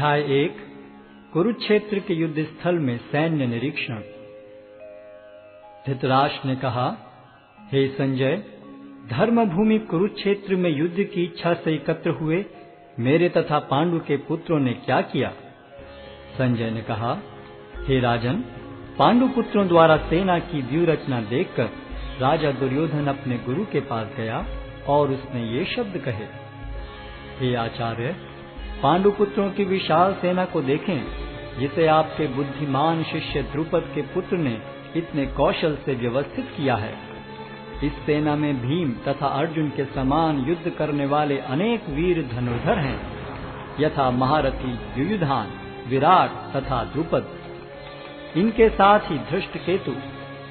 अध्याय 1 कुरुक्षेत्र के युद्ध स्थल में सैन्य निरीक्षण। धृतराष्ट्र ने कहा, हे संजय, धर्मभूमि कुरुक्षेत्र में युद्ध की इच्छा से एकत्र हुए मेरे तथा पांडु के पुत्रों ने क्या किया? संजय ने कहा, हे राजन, पांडु पुत्रों द्वारा सेना की व्यूह रचना देखकर राजा दुर्योधन अपने गुरु के पास गया और उसने ये शब्द कहे, हे आचार्य, पांडु पुत्रों की विशाल सेना को देखें, जिसे आपके बुद्धिमान शिष्य द्रुपद के पुत्र ने इतने कौशल से व्यवस्थित किया है। इस सेना में भीम तथा अर्जुन के समान युद्ध करने वाले अनेक वीर धनुर्धर हैं, यथा महारथी युयुधान, विराट तथा द्रुपद। इनके साथ ही धृष्टकेतु,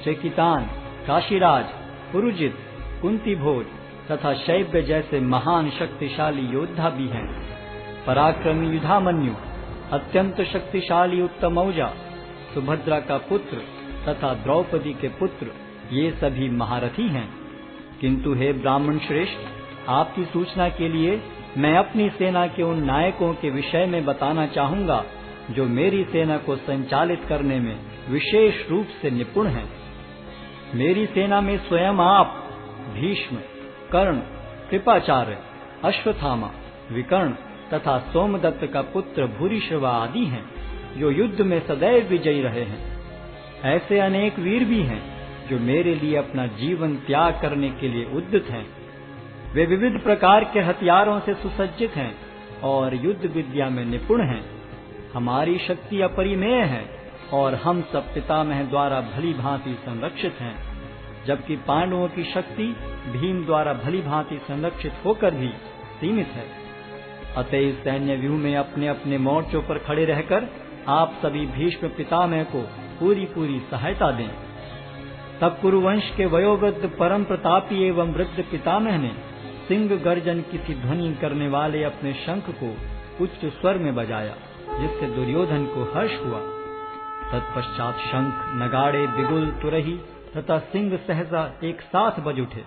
चेकितान, काशीराज, पुरुजित, कुंतीभोज तथा शैब्य जैसे महान शक्तिशाली योद्धा भी हैं। पराक्रमी युधामन्यु, अत्यंत शक्तिशाली उत्तमौजा, सुभद्रा का पुत्र तथा द्रौपदी के पुत्र, ये सभी महारथी हैं। किंतु हे ब्राह्मण श्रेष्ठ, आपकी सूचना के लिए मैं अपनी सेना के उन नायकों के विषय में बताना चाहूंगा जो मेरी सेना को संचालित करने में विशेष रूप से निपुण हैं। मेरी सेना में स्वयं आप, भीष्म, कर्ण, कृपाचार्य, अश्वत्थामा, विकर्ण तथा सोमदत्त का पुत्र भूरिश्रवा आदि हैं, जो युद्ध में सदैव विजयी रहे हैं। ऐसे अनेक वीर भी हैं जो मेरे लिए अपना जीवन त्याग करने के लिए उद्यत हैं। वे विविध प्रकार के हथियारों से सुसज्जित हैं और युद्ध विद्या में निपुण हैं। हमारी शक्ति अपरिमेय है और हम सब पितामह द्वारा भली भांति संरक्षित हैं, जबकि पांडवों की शक्ति भीम द्वारा भली भांति संरक्षित होकर भी सीमित है। अतएव सैन्य व्यूह में अपने अपने मोर्चों पर खड़े रहकर आप सभी भीष्म पितामह को पूरी सहायता दें। तब कुरुवंश के वयोवृद्ध परम प्रतापी एवं वृद्ध पितामह ने सिंह गर्जन की सी ध्वनि करने वाले अपने शंख को उच्च स्वर में बजाया, जिससे दुर्योधन को हर्ष हुआ। तत्पश्चात शंख, नगाड़े, बिगुल, तुरही तथा सिंह सहसा एक साथ बज उठे।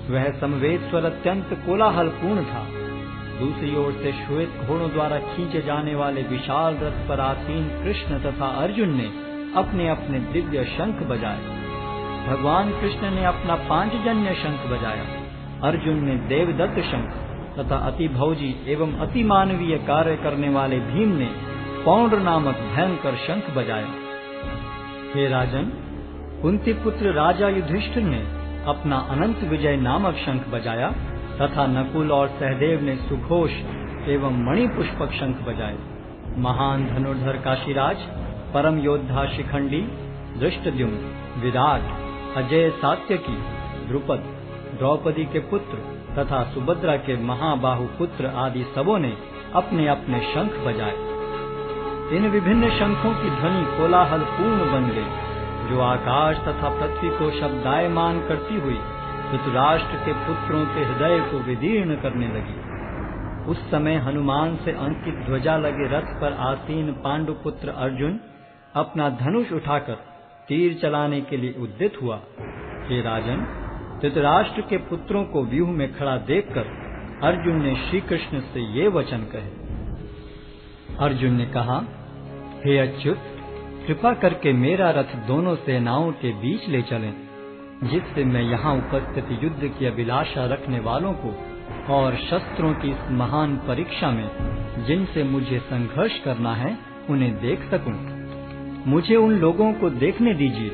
वह समवेत स्वर अत्यंत कोलाहलपूर्ण था। दूसरी ओर से श्वेत घोड़ों द्वारा खींचे जाने वाले विशाल रथ पर आसीन कृष्ण तथा अर्जुन ने अपने अपने दिव्य शंख बजाए। भगवान कृष्ण ने अपना पांचजन्य शंख बजाया, अर्जुन ने देवदत्त शंख तथा अति भौजी एवं अति मानवीय कार्य करने वाले भीम ने पौंड्र नामक भयंकर शंख बजाया। हे राजन, कुंती पुत्र राजा युधिष्ठिर ने अपना अनंत विजय नामक शंख बजाया तथा नकुल और सहदेव ने सुघोष एवं मणिपुष्पक शंख बजाए। महान धनुर्धर काशीराज, परम योद्धा शिखंडी, धृष्टद्युम्न, विराट, अजय सात्यकी, द्रुपद, द्रौपदी के पुत्र तथा सुभद्रा के महाबाहु पुत्र आदि सबों ने अपने अपने शंख बजाए। इन विभिन्न शंखों की ध्वनि कोलाहल पूर्ण बन गई, जो आकाश तथा पृथ्वी को शब्दायमान करती हुई धृतराष्ट्र के पुत्रों के हृदय को विदीर्ण करने लगी। उस समय हनुमान से अंकित ध्वजा लगे रथ पर आसीन पांडु पुत्र अर्जुन अपना धनुष उठाकर तीर चलाने के लिए उद्यत हुआ। हे राजन, धृतराष्ट्र के पुत्रों को व्यूह में खड़ा देखकर अर्जुन ने श्री कृष्ण से ये वचन कहे। अर्जुन ने कहा, हे अच्युत, कृपा करके मेरा रथ दोनों सेनाओं के बीच ले चलें, जिससे मैं यहाँ उपस्थित युद्ध की अभिलाषा रखने वालों को और शस्त्रों की इस महान परीक्षा में जिनसे मुझे संघर्ष करना है उन्हें देख सकूं। मुझे उन लोगों को देखने दीजिए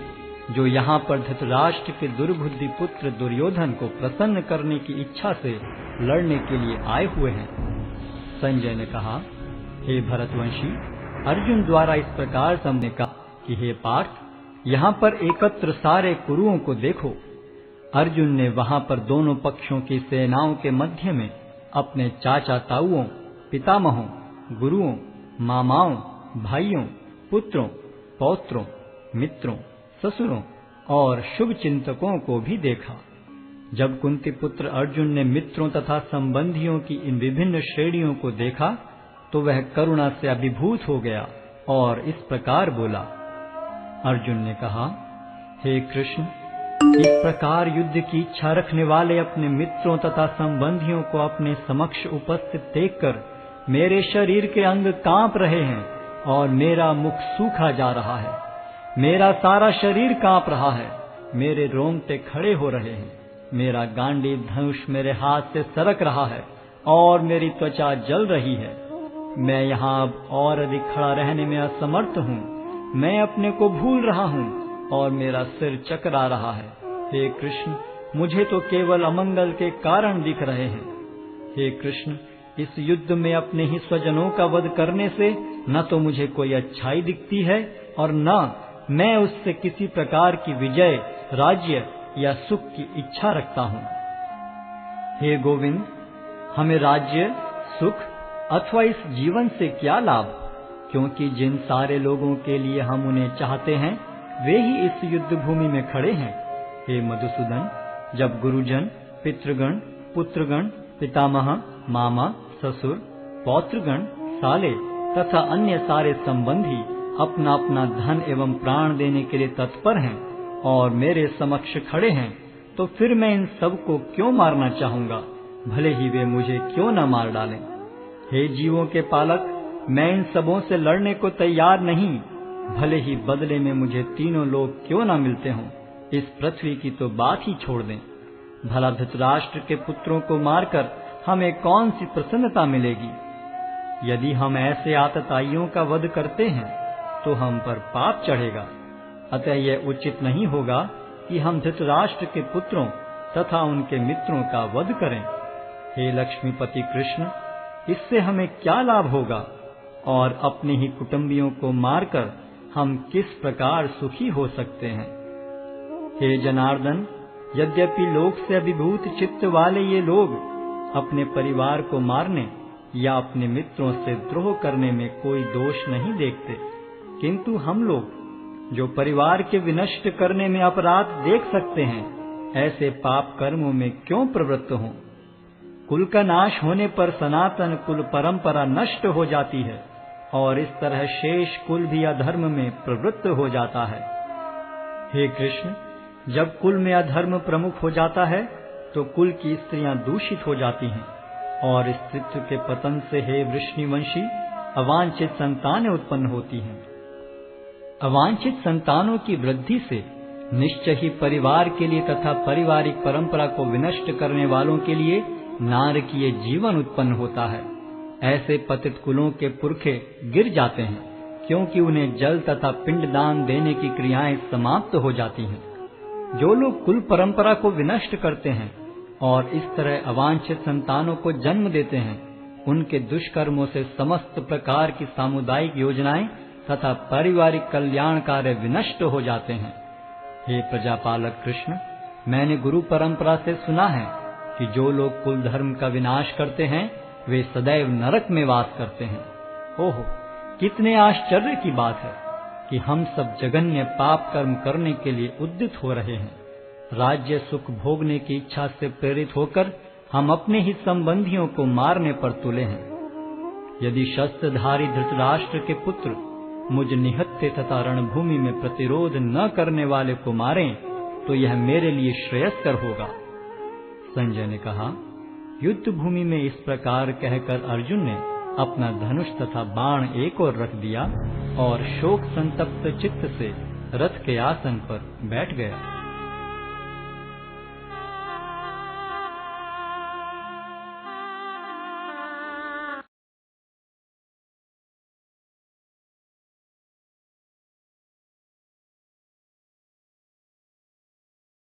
जो यहाँ पर धृतराष्ट्र के दुर्बुद्धि पुत्र दुर्योधन को प्रसन्न करने की इच्छा से लड़ने के लिए आए हुए हैं। संजय ने कहा, हे भरतवंशी, अर्जुन द्वारा इस प्रकार समझने का कि हे पार्थ, यहाँ पर एकत्र सारे कुरुओं को देखो। अर्जुन ने वहाँ पर दोनों पक्षों की सेनाओं के मध्य में अपने चाचा ताऊओं, पितामहों, गुरुओं, मामाओं, भाइयों, पुत्रों, पौत्रों, मित्रों, ससुरों और शुभ चिंतकों को भी देखा। जब कुंती पुत्र अर्जुन ने मित्रों तथा संबंधियों की इन विभिन्न श्रेणियों को देखा तो वह करुणा से अभिभूत हो गया और इस प्रकार बोला। अर्जुन ने कहा, हे कृष्ण, इस प्रकार युद्ध की इच्छा रखने वाले अपने मित्रों तथा संबंधियों को अपने समक्ष उपस्थित देखकर मेरे शरीर के अंग कांप रहे हैं और मेरा मुख सूखा जा रहा है। मेरा सारा शरीर कांप रहा है, मेरे रोंगटे खड़े हो रहे हैं। मेरा गांडीव धनुष मेरे हाथ से सरक रहा है और मेरी त्वचा जल रही है। मैं यहाँ अब और अधिक खड़ा रहने में असमर्थ हूँ। मैं अपने को भूल रहा हूँ और मेरा सिर चकरा रहा है। हे कृष्ण, मुझे तो केवल अमंगल के कारण दिख रहे हैं। हे कृष्ण, इस युद्ध में अपने ही स्वजनों का वध करने से न तो मुझे कोई अच्छाई दिखती है और न मैं उससे किसी प्रकार की विजय, राज्य या सुख की इच्छा रखता हूँ। हे गोविंद, हमें राज्य, सुख अथवा इस जीवन से क्या लाभ, क्योंकि जिन सारे लोगों के लिए हम उन्हें चाहते हैं वे ही इस युद्ध भूमि में खड़े हैं। हे मधुसूदन, जब गुरुजन, पितृगण, पुत्रगण, पितामह, मामा, ससुर, पौत्रगण, साले तथा अन्य सारे संबंधी अपना अपना धन एवं प्राण देने के लिए तत्पर हैं और मेरे समक्ष खड़े हैं, तो फिर मैं इन सब को क्यों मारना चाहूंगा, भले ही वे मुझे क्यों न मार डालें। हे जीवों के पालक, मैं इन सबों से लड़ने को तैयार नहीं, भले ही बदले में मुझे तीनों लोग क्यों न मिलते हों। इस पृथ्वी की तो बात ही छोड़ दें। भला धृतराष्ट्र के पुत्रों को मारकर हमें कौन सी प्रसन्नता मिलेगी। यदि हम ऐसे आतताइयों का वध करते हैं तो हम पर पाप चढ़ेगा। अतः यह उचित नहीं होगा कि हम धृतराष्ट्र के पुत्रों तथा उनके मित्रों का वध करें। हे लक्ष्मीपति कृष्ण, इससे हमें क्या लाभ होगा और अपने ही कुटुंबियों को मारकर हम किस प्रकार सुखी हो सकते हैं। हे जनार्दन, यद्यपि लोक से अभिभूत चित्त वाले ये लोग अपने परिवार को मारने या अपने मित्रों से द्रोह करने में कोई दोष नहीं देखते, किंतु हम लोग जो परिवार के विनष्ट करने में अपराध देख सकते हैं, ऐसे पाप कर्मों में क्यों प्रवृत्त हों। कुल का नाश होने पर सनातन कुल परंपरा नष्ट हो जाती है और इस तरह शेष कुल भी अधर्म में प्रवृत्त हो जाता है। हे कृष्ण, जब कुल में अधर्म प्रमुख हो जाता है तो कुल की स्त्रियां दूषित हो जाती हैं और स्त्रीत्व के पतन से हे वृष्णिवंशी अवांछित संतानें उत्पन्न होती हैं। अवांछित संतानों की वृद्धि से निश्चय ही परिवार के लिए तथा पारिवारिक परंपरा को विनष्ट करने वालों के लिए नारकीय जीवन उत्पन्न होता है। ऐसे पतित कुलों के पुरखे गिर जाते हैं, क्योंकि उन्हें जल तथा पिंडदान देने की क्रियाएं समाप्त हो जाती हैं। जो लोग कुल परंपरा को विनष्ट करते हैं और इस तरह अवांछित संतानों को जन्म देते हैं, उनके दुष्कर्मों से समस्त प्रकार की सामुदायिक योजनाएं तथा पारिवारिक कल्याण कार्य विनष्ट हो जाते हैं। हे प्रजापालक कृष्ण, मैंने गुरु परंपरा से सुना है कि जो लोग कुल धर्म का विनाश करते हैं वे सदैव नरक में वास करते हैं। ओहो, कितने आश्चर्य की बात है कि हम सब जघन्य पाप कर्म करने के लिए उद्यत हो रहे हैं। राज्य सुख भोगने की इच्छा से प्रेरित होकर हम अपने ही संबंधियों को मारने पर तुले हैं। यदि शस्त्रधारी धृतराष्ट्र के पुत्र मुझ निहत्थे तथा रणभूमि में प्रतिरोध न करने वाले को मारें तो यह मेरे लिए श्रेयस्कर होगा। संजय ने कहा, युद्ध भूमि में इस प्रकार कहकर अर्जुन ने अपना धनुष तथा बाण एक ओर रख दिया और शोक संतप्त चित्त से रथ के आसन पर बैठ गया।